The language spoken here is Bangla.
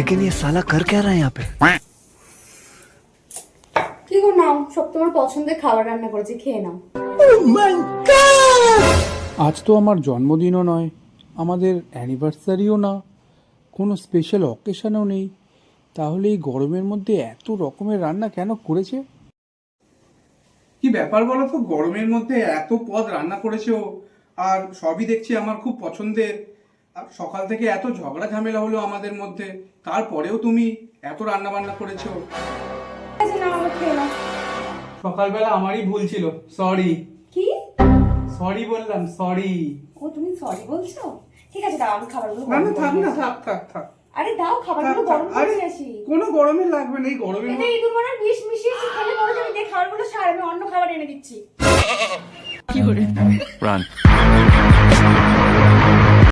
लेकिन ये साला कर क्या रहा है यहाँ पे? কি গো নাও, সব তোমার পছন্দের খাবার রান্না করেছি, খেয়ে নাও। আজ তো আমার জন্মদিনও নয়, আমাদের অ্যানিভার্সারিও না, কোনো স্পেশাল অকেশনও নেই, তাহলে এই গরমের মধ্যে এত রকমের রান্না কেন করেছে? কি ব্যাপার বলো তো, গরমের মধ্যে এত পদ রান্না করেছো, আর সবই দেখছি আমার খুব পছন্দের। আর সকাল থেকে এত ঝগড়া ঝামেলা হলো আমাদের মধ্যে, তারপরেও তুমি এত রান্না বান্না করেছো। ঠিক আছে, নাও আবার খেয়ে নাও। সকালবেলা আমারই ভুল ছিল, সরি। কি? সরি বললাম, সরি। ও তুমি সরি বলছো? ঠিক আছে, দাও আমি খাবারগুলো না গরম না, করে থাক নিয়ে না, আসি। থাক থাক থাক আরে দাও, খাবারগুলো থাক, গরম থাক। করে আরে নিয়ে আসি। কোনো গরমে লাগবে না, এই গরমের এটা মধ্যে। ইঁদুর মারার বিষ মিশিয়েছি, খেলে পরে যাবে। দিয়ে খাবারগুলো সার, আমি অন্য খাবার এনে দিচ্ছি। Run.